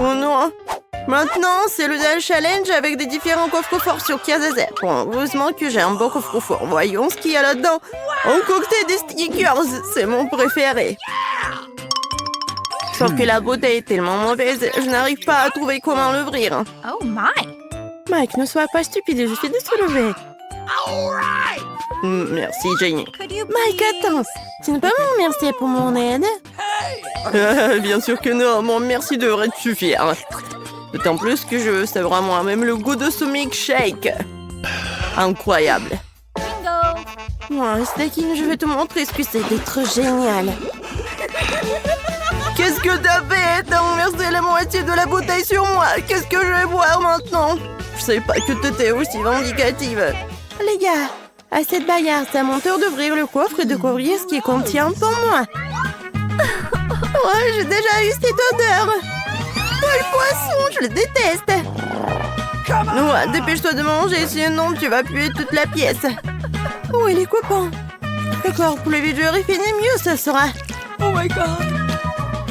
Oh non! Maintenant, c'est le Dal Challenge avec des différents coffres forts sur Kazazet. Bon, heureusement que j'ai un bon coffre fort. Voyons ce qu'il y a là-dedans. Concocté des stickers, c'est mon préféré. Sauf que la bouteille est tellement mauvaise, je n'arrive pas à trouver comment l'ouvrir. Oh my! Mike, ne sois pas stupide, je suis de se lever. Merci, Jenny. Mike, attends. Tu ne peux pas me remercier pour mon aide? Bien sûr que non, mon merci devrait te suffire. D'autant plus que je savais moi-même le goût de ce milkshake. Incroyable. Bingo! Stakin, je vais te montrer ce que c'est d'être génial. Qu'est-ce que t'as fait? T'as renversé la moitié de la bouteille sur moi. Qu'est-ce que je vais boire maintenant? Je savais pas que t'étais aussi vindicative. Les gars, à cette bagarre, c'est à mon tour d'ouvrir le coffre et de découvrir ce qu'il contient pour moi. Ouais, j'ai déjà eu cette odeur. Le poisson, je le déteste. Ouais, dépêche-toi de manger, sinon tu vas puer toute la pièce. Où est les copains? D'accord, pour le videur, il finit mieux, ça sera. Oh my god!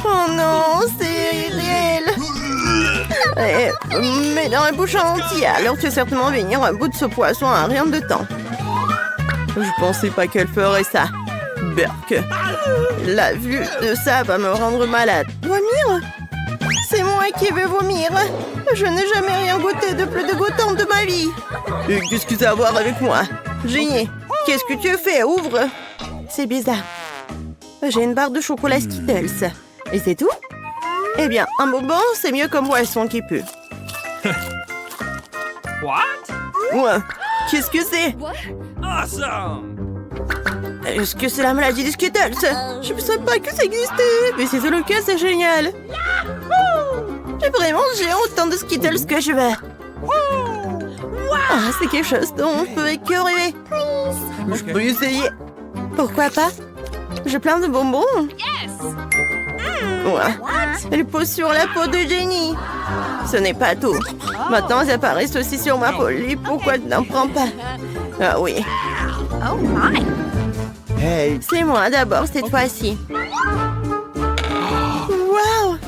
Oh non, c'est irréel. Mais dans la bouche entière, alors tu vas certainement venir un bout de ce poisson en rien de temps. Je pensais pas qu'elle ferait ça. Berk. La vue de ça va me rendre malade. Vomir? C'est moi qui vais vomir. Je n'ai jamais rien goûté de plus dégoûtant de ma vie. Et qu'est-ce que ça a à voir avec moi? Génie, qu'est-ce que tu fais? Ouvre. C'est bizarre. J'ai une barre de chocolat Skittles. Et c'est tout? Eh bien, un bonbon, c'est mieux qu'un poisson qui pue. What? Ouais. Qu'est-ce que c'est? Awesome! Est-ce que c'est la maladie des Skittles? Je ne savais pas que ça existait. Mais si c'est le cas, c'est génial. J'ai vraiment mangé autant de Skittles que je veux. Ah, c'est quelque chose dont on peut que rêver. Je peux essayer. Pourquoi pas? J'ai plein de bonbons. Ouais. Elle pose sur la peau de Jenny. Ce n'est pas tout. Maintenant, elles apparaissent aussi sur ma peau. Et pourquoi tu n'en prends pas? Ah oui. Oh my! Hey. C'est moi d'abord cette fois-ci. Waouh!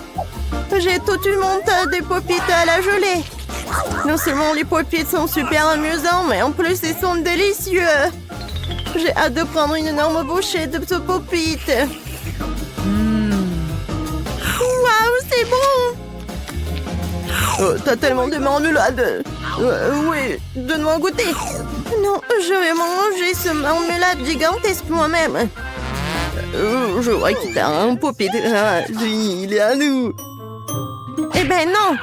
J'ai tout eu mon tas de pop-it à la gelée. Non seulement les pop-it sont super amusants, mais en plus ils sont délicieux. J'ai hâte de prendre une énorme bouchée de ce pop-it. Waouh, c'est bon! Oh, t'as tellement de marmelade. Oui, donne-moi goûter. Non, je vais manger ce marmelade gigantesque moi-même. Je vois qu'il t'a un pop-it. Ah, il est à nous. Eh ben non,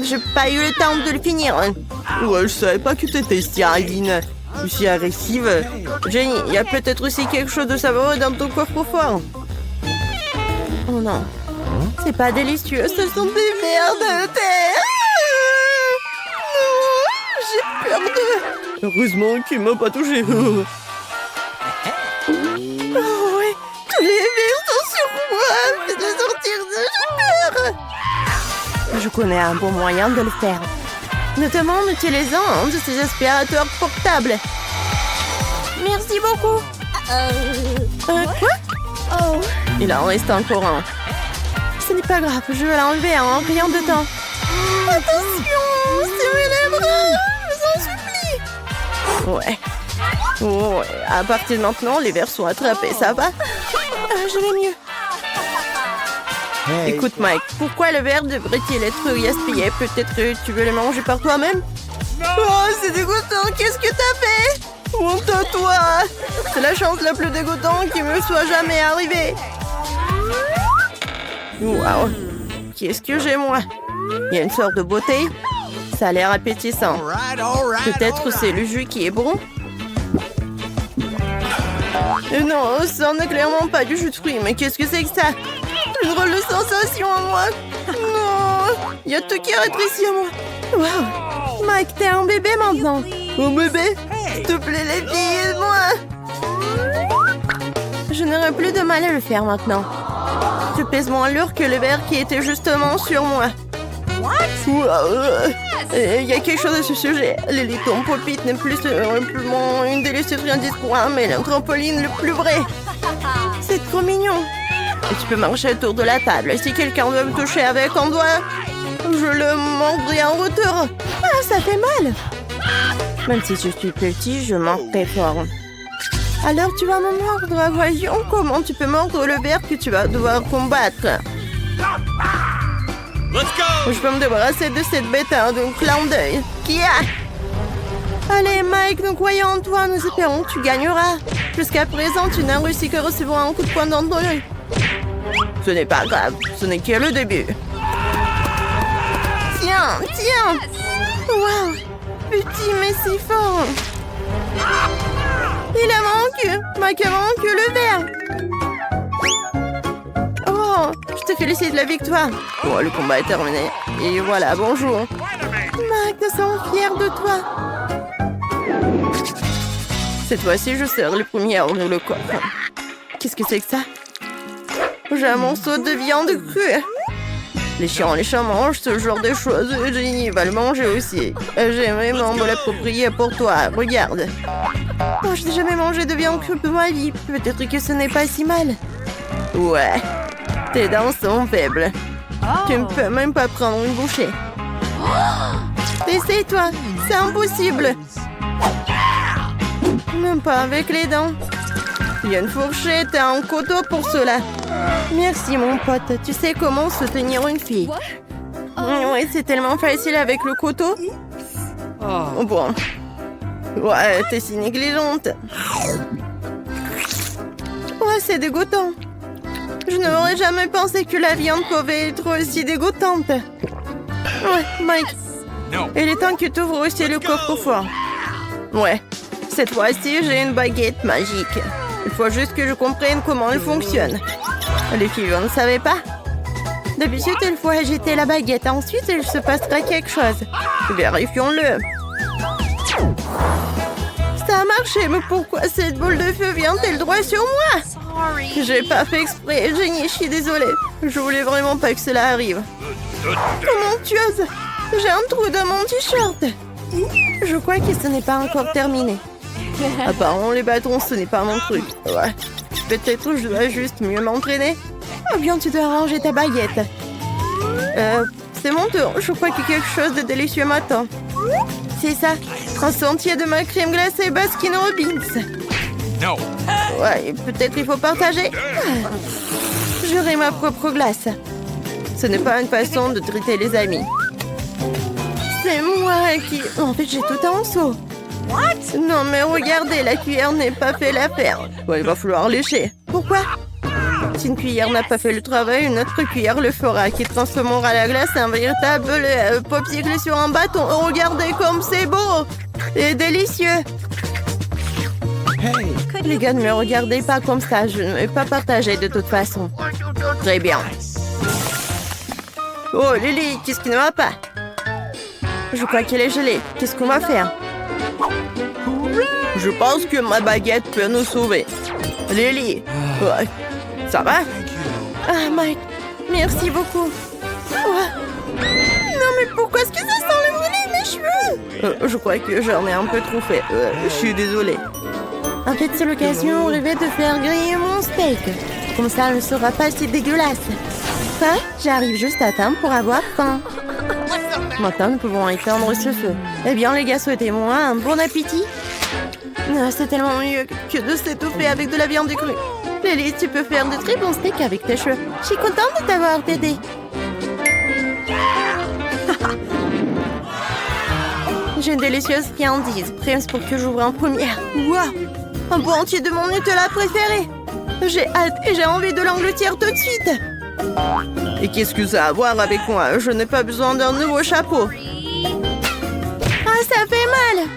j'ai pas eu le temps de le finir. Ouais, je savais pas que t'étais si hardine. Je suis agressive. Jenny, il y a peut-être aussi quelque chose de savoureux dans ton coffre-fort. Oh non, c'est pas délicieux, ce sont des vers de terre. Non, j'ai peur de... Heureusement qu'il m'a pas touché. Oh ouais, tous les vers sont sur moi. Fais de sortir de j'ai peur. Je connais un bon moyen de le faire. Notamment en utilisant un de ces aspirateurs portables. Merci beaucoup. Quoi? Oh. Il en reste encore un. Ce n'est pas grave, je vais l'enlever en rien de temps. Attention, serrez les bras, je vous en supplie. Ouais, à partir de maintenant, les vers sont attrapés, ça va? Je vais mieux. Hey. Écoute, Mike, pourquoi le verre devrait-il être gaspillé? Peut-être que tu veux le manger par toi-même? Oh, c'est dégoûtant! Qu'est-ce que t'as fait? Honte à toi! C'est la chance la plus dégoûtante qui me soit jamais arrivée. Waouh! Qu'est-ce que j'ai, moi? Il y a une sorte de bouteille. Ça a l'air appétissant. Peut-être c'est le jus qui est bon? Non, ça n'est clairement pas du jus de fruits. Mais qu'est-ce que c'est que ça? Une drôle de sensation en moi. Non, il y a tout qui rétrécit à moi. Waouh, Mike, t'es un bébé maintenant. Un bébé? S'il te plaît, les filles, aide-moi. Je n'aurai plus de mal à le faire maintenant. Je pèse moins lourd que le verre qui était justement sur moi. Il y a quelque chose à ce sujet. Les litons pop-it n'est plus simplement une délicieuse friandise pour un, mais le trampoline le plus vrai. C'est trop mignon. Et tu peux marcher autour de la table. Si quelqu'un veut me toucher avec un doigt, Je le mordrai en retour. Ah, ça fait mal. Même si je suis petit, je mange très fort. Alors tu vas me mordre. Voyons comment tu peux mordre le ver que tu vas devoir combattre. Let's go! Je peux me débarrasser de cette bête d'un clin d'œil. Qui a? Allez, Mike, nous croyons en toi. Nous espérons que tu gagneras. Jusqu'à présent, tu n'as réussi que recevoir un coup de poing dans ton œil. Ce n'est pas grave. Ce n'est que le début. Tiens, tiens. Waouh. Petit, mais si fort. Il a manqué. Mike a manqué le verre. Oh, je te félicite de la victoire. Oh, le combat est terminé. Et voilà, bonjour. Mike, nous sommes fiers de toi. Cette fois-ci, je serai le premier à ouvrir le coffre. Qu'est-ce que c'est que ça? J'ai un morceau de viande crue. Les chats mangent ce genre de choses. Jenny va le manger aussi. J'aimerais me l'approprier pour toi. Regarde. Oh, je n'ai jamais mangé de viande crue de ma vie. Peut-être que ce n'est pas si mal. Ouais. Tes dents sont faibles. Tu ne peux même pas prendre une bouchée. Essaye-toi. C'est impossible. Même pas avec les dents. Il y a une fourchette et un couteau pour cela. Merci, mon pote. Tu sais comment soutenir une fille. Oui, c'est tellement facile avec le couteau. Oh, bon. Ouais, t'es si négligente. Ouais, c'est dégoûtant. Je n'aurais jamais pensé que la viande pouvait être aussi dégoûtante. Ouais, Mike. Il est temps que tu ouvres aussi le coffre-fort. Ouais. Cette fois-ci, j'ai une baguette magique. Il faut juste que je comprenne comment elle fonctionne. Les filles, vous ne savez pas? D'habitude, il faut agiter la baguette. Ensuite, il se passera quelque chose. Vérifions-le. Ça a marché, mais pourquoi cette boule de feu vient-elle droit sur moi? J'ai pas fait exprès, Jenny, je suis désolée. Je voulais vraiment pas que cela arrive. Oh mon Dieu, j'ai un trou dans mon t-shirt. Je crois que ce n'est pas encore terminé. Apparemment, les bâtons, ce n'est pas mon truc. Ouais. Peut-être je dois juste mieux m'entraîner. Oh bien, tu dois ranger ta baguette. C'est mon tour. Je crois que quelque chose de délicieux m'attend. C'est ça. Un sentier de ma crème glacée Baskin Robbins. No. Ouais, peut-être il faut partager. J'aurai ma propre glace. Ce n'est pas une façon de traiter les amis. C'est moi qui... En fait, j'ai tout en seau. What? Non, mais regardez, la cuillère n'est pas fait l'affaire. Ouais, il va falloir lécher. Pourquoi? Si une cuillère n'a pas fait le travail, une autre cuillère le fera, qui transformera la glace en véritable popsicle sur un bâton. Regardez comme c'est beau et délicieux. Hey. Les gars, ne me regardez pas comme ça. Je ne vais pas partager de toute façon. Très bien. Oh, Lily, qu'est-ce qui ne va pas? Je crois qu'elle est gelée. Qu'est-ce qu'on va faire? Je pense que ma baguette peut nous sauver. Lily, ouais. Ça va? Ah, Mike, merci beaucoup. Ouais. Non, mais pourquoi est-ce que ça sent le brûlé, mes cheveux? Je crois que j'en ai un peu trop fait. Je suis désolée. En fait, c'est l'occasion rêvée de faire griller mon steak. Comme ça, elle ne sera pas si dégueulasse. Quoi? J'arrive juste à temps pour avoir faim. Maintenant, nous pouvons éteindre ce feu. Eh bien, les gars, souhaitez-moi un bon appétit. C'est tellement mieux que de s'étouffer avec de la viande crue. Lily, tu peux faire de très bons steaks avec tes cheveux. Je suis contente de t'avoir aidé. J'ai une délicieuse friandise, prête pour que j'ouvre en première. Waouh! Un pot entier de mon Nutella préféré. J'ai hâte et j'ai envie de l'engloutir tout de suite. Et qu'est-ce que ça a à voir avec moi? Je n'ai pas besoin d'un nouveau chapeau. Ah, ça fait mal!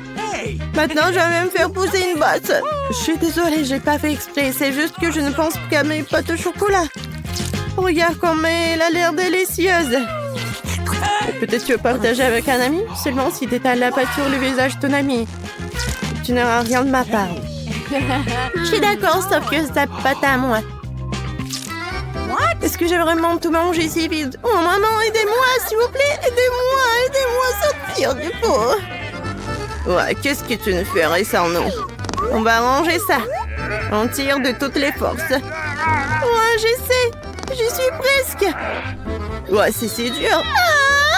Maintenant, je vais même faire pousser une bosse. Je suis désolée, j'ai pas fait exprès. C'est juste que je ne pense qu'à mes pâtes au chocolat. Regarde comme elle a l'air délicieuse. Peut-être tu veux partager avec un ami? Seulement si tu étales la pâte sur le visage de ton ami. Tu n'auras rien de ma part. Je suis d'accord, sauf que c'est ta pâte à moi. Est-ce que j'ai vraiment tout mangé si vite? Oh maman, aidez-moi, s'il vous plaît, aidez-moi à sortir du pot. Ouais, qu'est-ce que tu ne ferais sans nous? On va ranger ça. On tire de toutes les forces. Ouais, j'essaie. J'y suis presque. Ouais, c'est si dur. Ah!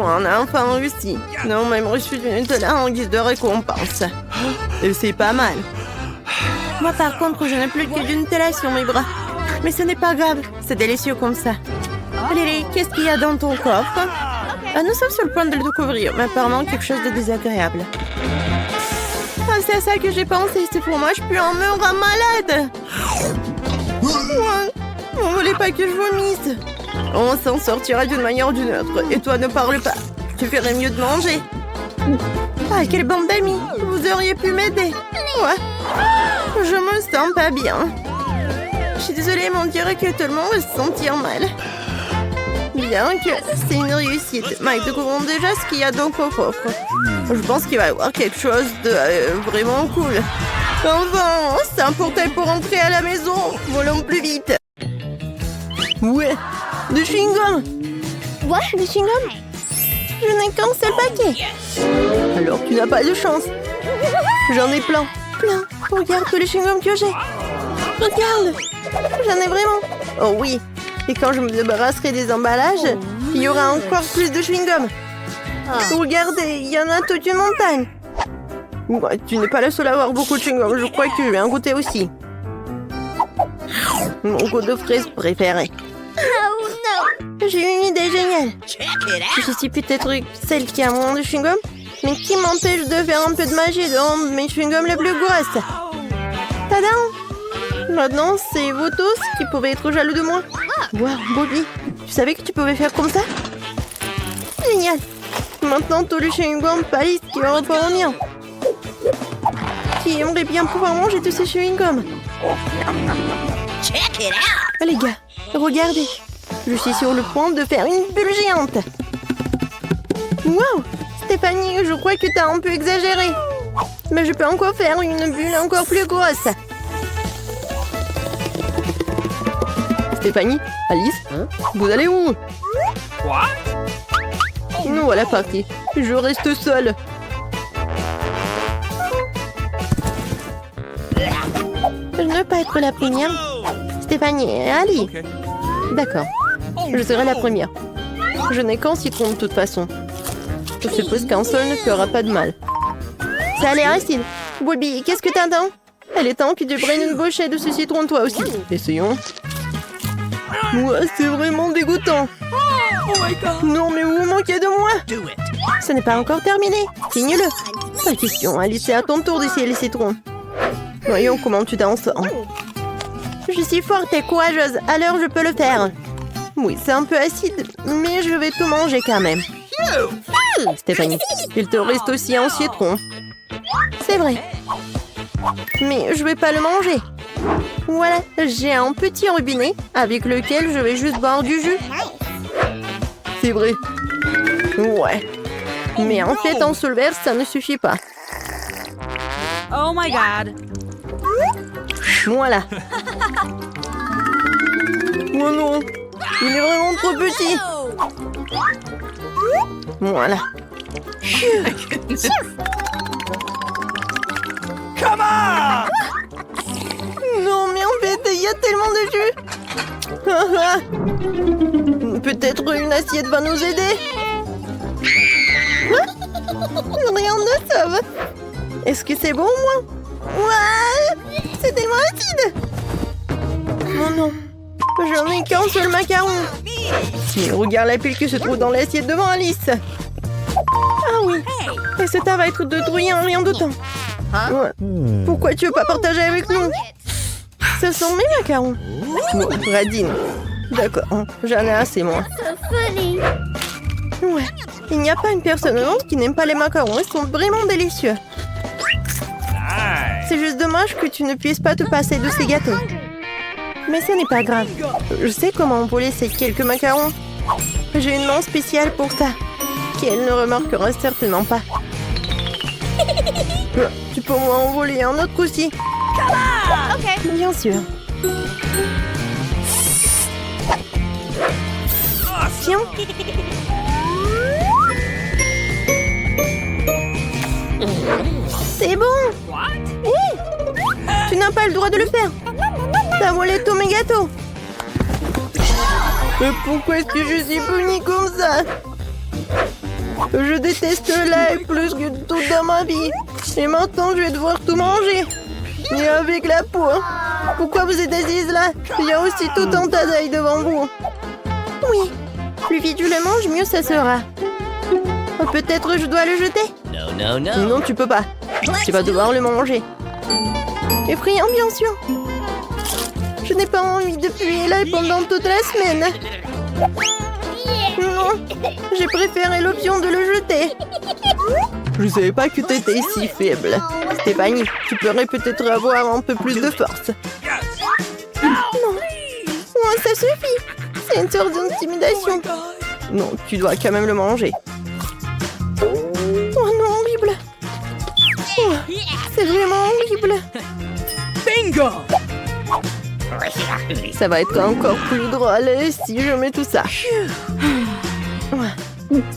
On a enfin réussi. Nous avons même reçu du Nutella en guise de récompense. Et c'est pas mal. Moi, par contre, je n'ai plus que du Nutella sur mes bras. Mais ce n'est pas grave, c'est délicieux comme ça. Lily, qu'est-ce qu'il y a dans ton coffre? Nous sommes sur le point de le découvrir, mais apparemment quelque chose de désagréable. Ah, c'est à ça que j'ai pensé, c'est pour moi, je peux en meurer malade. On ne voulait pas que je vomisse. On s'en sortira d'une manière ou d'une autre. Et toi, ne parle pas. Tu ferais mieux de manger. Ah, quelle bande d'amis. Vous auriez pu m'aider. Ouais. Je me sens pas bien. Je suis désolée, mais on dirait que tout le monde va se sentir mal. Bien que c'est une réussite. Mike, découvrons déjà ce qu'il y a dans ton coffre. Je pense qu'il va y avoir quelque chose de vraiment cool. Enfin, c'est un portail pour entrer à la maison. Volons plus vite. Ouais, du chewing-gum. Quoi? Du chewing-gum? Je n'ai qu'un seul paquet. Alors tu n'as pas de chance. J'en ai plein. Plein. Regarde tous les chewing-gums que j'ai. Regarde. J'en ai vraiment. Oh oui. Et quand je me débarrasserai des emballages, il y aura encore plus de chewing-gum. Regardez, il y en a toute une montagne. Ouais, tu n'es pas la seule à avoir beaucoup de chewing-gum. Je crois que je vais en goûter aussi. Mon goût de fraise préféré. Oh non! J'ai une idée géniale. Je suis peut-être celle qui a moins de chewing-gum, mais qui m'empêche de faire un peu de magie dans mes chewing-gums les plus grosses. Tadam! Maintenant, c'est vous tous qui pouvez être jaloux de moi. Wow, Bobby, tu savais que tu pouvais faire comme ça? Génial! Maintenant, tous les chewing-gums pâlissent qui va rapport au mien. Qui aimerait bien pouvoir manger tous ces chewing-gums? Les gars, regardez. Je suis sur le point de faire une bulle géante. Wow! Stéphanie, je crois que t'as un peu exagéré. Mais je peux encore faire une bulle encore plus grosse. Stéphanie, Alice, vous allez où? Quoi? Nous voilà partis. Je reste seule. Je ne veux pas être la première. Stéphanie et Ali. Okay. D'accord. Je serai la première. Je n'ai qu'un citron de toute façon. Je suppose qu'un seul ne fera pas de mal. Ça a l'air acide. Bobby, qu'est-ce que t'attends? Elle est temps que tu prennes une bouchée de ce citron toi aussi. Essayons. Ouais, c'est vraiment dégoûtant. Oh my god. Non, mais vous manquez de moi. Ce n'est pas encore terminé. Signe-le. Pas question, Alice, c'est à ton tour d'essayer les citrons. Voyons comment tu t'en sors. Je suis forte et courageuse, alors je peux le faire. Oui, c'est un peu acide, mais je vais tout manger quand même. Stéphanie, il te reste aussi un citron. C'est vrai. Mais je vais pas le manger. Voilà, j'ai un petit robinet avec lequel je vais juste boire du jus. C'est vrai. Ouais. Mais en fait, en seul verre, ça ne suffit pas. Oh my god. Voilà. Oh non, il est vraiment trop petit. Voilà. Come on! Non, mais en fait, il y a tellement de jus. Peut-être une assiette va nous aider. Rien ne sauve. Est-ce que c'est bon, moi? Ouais, c'est tellement acide. Oh non, j'en ai qu'un seul macaron. Mais regarde la pile qui se trouve dans l'assiette devant Alice. Ah oui, et ce tas va être détruit en rien de temps. Ouais. Pourquoi tu veux pas partager avec nous? Ce sont mes macarons. Bon, Radine. D'accord, j'en ai assez, moi. Ouais, il n'y a pas une personne au monde qui n'aime pas les macarons. Ils sont vraiment délicieux. C'est juste dommage que tu ne puisses pas te passer de ces gâteaux. Mais ce n'est pas grave. Je sais comment envoler ces quelques macarons. J'ai une main spéciale pour ça, qu'elle ne remarquera certainement pas. Tu peux m'en envoler un autre aussi? Ok. Bien sûr. Tiens. C'est bon. Hé, tu n'as pas le droit de le faire. T'as volé tous mes gâteaux. Mais pourquoi est-ce que je suis punie comme ça? Je déteste le lait plus que tout dans ma vie. Et maintenant, je vais devoir tout manger. Et avec la peau. Pourquoi vous êtes assise là? Il y a aussi tout un tas d'œil devant vous. Oui. Plus vite je le mange, mieux ça sera. Peut-être je dois le jeter? Non, tu peux pas. Tu vas devoir le manger. Effrayant, bien sûr. Je n'ai pas envie de puer là pendant toute la semaine. Non, j'ai préféré l'option de le jeter. Je savais pas que tu étais si faible. Stéphanie, tu pourrais peut-être avoir un peu plus de force. Non. Oh, ça suffit. C'est une sorte d'intimidation. Non, tu dois quand même le manger. Oh non, horrible. Oh, c'est vraiment horrible. Bingo! Ça va être encore plus drôle si je mets tout ça.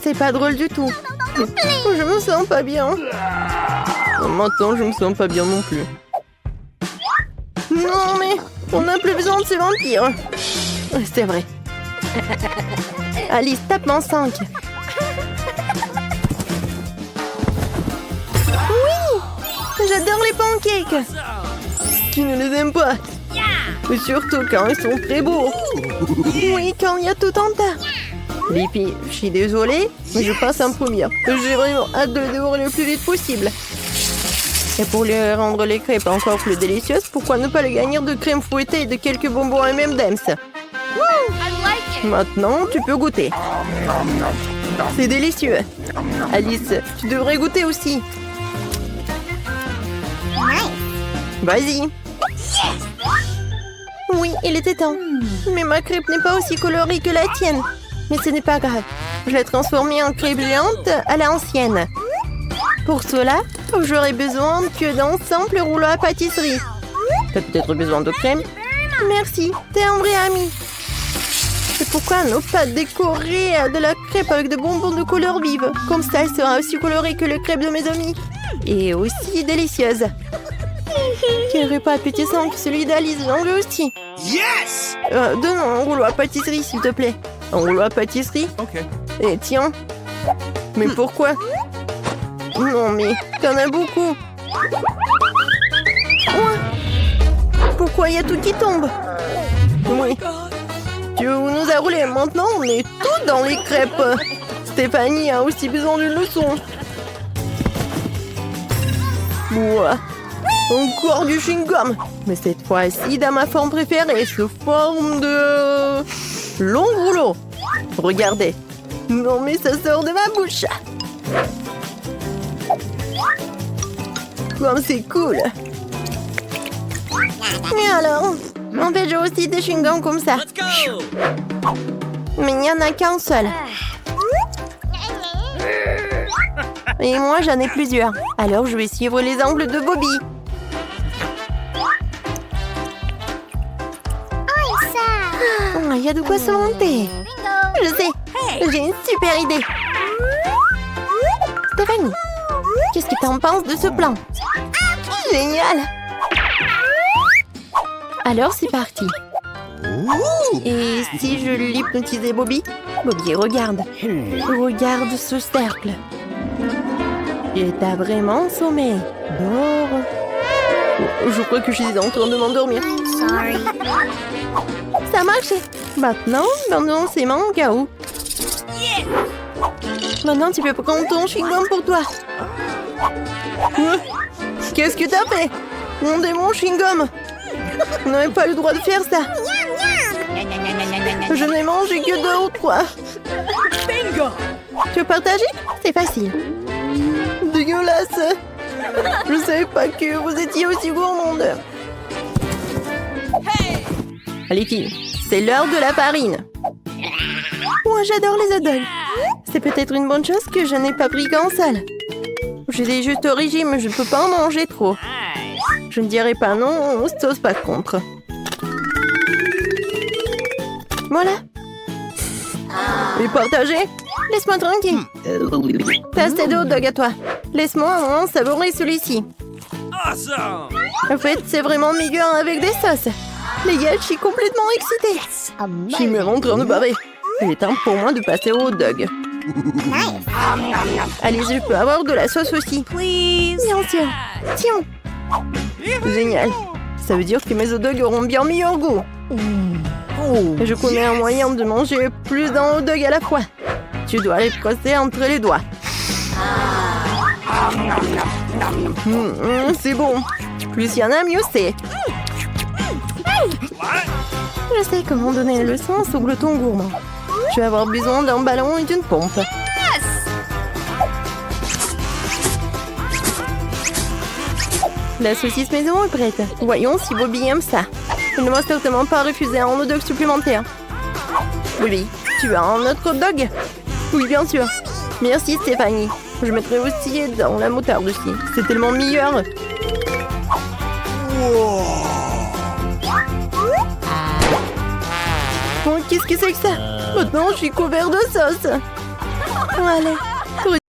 C'est pas drôle du tout. Je me sens pas bien. Maintenant, je me sens pas bien non plus. Non, mais on n'a plus besoin de ces vampires. C'est vrai. Alice, tape-moi 5. Oui! J'adore les pancakes. Qui ne les aime pas? Et surtout quand ils sont très beaux. Oui, quand il y a tout un tas. Les filles, je suis désolée, mais je passe en première. J'ai vraiment hâte de le dévorer le plus vite possible. Et pour lui rendre les crêpes encore plus délicieuses, pourquoi ne pas les garnir de crème fouettée et de quelques bonbons M&M's? Maintenant, tu peux goûter. C'est délicieux. Alice, tu devrais goûter aussi. Vas-y. Oui, il était temps. Mais ma crêpe n'est pas aussi colorée que la tienne. Mais ce n'est pas grave. Je l'ai transformée en crêpe géante à l'ancienne. Pour cela, j'aurai besoin que d'un simple rouleau à pâtisserie. T'as peut-être besoin de crème? Merci, t'es un vrai ami. Et pourquoi ne pas décorer de la crêpe avec de bonbons de couleur vive? Comme ça, elle sera aussi colorée que les crêpes de mes amis. Et aussi délicieuse. Quel repas appétissant que celui d'Alice, j'en veux aussi. Yes! Donne un rouleau à pâtisserie, s'il te plaît. Un rouleau à pâtisserie? Ok. Et tiens. Mais pourquoi? Non, mais t'en as beaucoup. Pourquoi il y a tout qui tombe? Oui. Tu nous as roulé. Maintenant, on est tout dans les crêpes. Stéphanie a aussi besoin d'une leçon. Ouah. Encore du chewing-gum. Mais cette fois-ci, dans ma forme préférée, sous forme de... long rouleau. Regardez. Non, mais ça sort de ma bouche. Comme c'est cool. Et alors, en fait, j'ai aussi des chewing-gums comme ça. Mais il n'y en a qu'un seul. Et moi, j'en ai plusieurs. Alors, je vais suivre les angles de Bobby. Il y a de quoi se monter. Je sais, j'ai une super idée. Stéphanie, qu'est-ce que t'en penses de ce plan? Génial. Alors, c'est parti. Et si je l'hypnotisais Bobby? Bobby, regarde. Regarde ce cercle. Et t'as vraiment sommeil. Dors. Je crois que je suis en train de m'endormir. Ça a marché. Maintenant, c'est mon chaos. Maintenant, tu peux prendre ton chewing-gum pour toi. Qu'est-ce que t'as fait? Mon démon chewing-gum. On n'avait pas le droit de faire ça. Je n'ai mangé que 2 ou 3. Bingo! Tu veux partager? C'est facile. Dégueulasse. Je savais pas que vous étiez aussi gourmande. Allez filles, c'est l'heure de la farine. Moi j'adore les hot dogs. C'est peut-être une bonne chose que je n'ai pas pris qu'en salle. J'étais juste au régime, je ne peux pas en manger trop. Je ne dirai pas non aux sauces par contre. Voilà. Et partagez. Laisse-moi tranquille. T'as assez de hot dog à toi. Laisse-moi en savourer celui-ci. Awesome! En fait, c'est vraiment meilleur avec des sauces. Les gars, je suis complètement excitée. Je suis même en train de baver. Il est temps pour moi de passer au hot dog. Allez, je peux avoir de la sauce aussi. Please. Bien sûr. Tiens. Génial. Ça veut dire que mes hot dogs auront bien meilleur goût. Je connais un moyen de manger plus d'un hot dog à la fois. Tu dois les presser entre les doigts. C'est bon. Plus il y en a, mieux c'est. Je sais comment donner le sens au glouton gourmand. Je vais avoir besoin d'un ballon et d'une pompe. La saucisse maison est prête. Voyons si Bobby aime ça. Il ne va certainement pas refuser un hot dog supplémentaire. Bobby, tu as un autre hot dog? Oui, bien sûr. Merci Stéphanie. Je mettrai aussi dans la moutarde aussi. C'est tellement meilleur. Oh, qu'est-ce que c'est que ça? Maintenant, je suis couvert de sauce. Allez.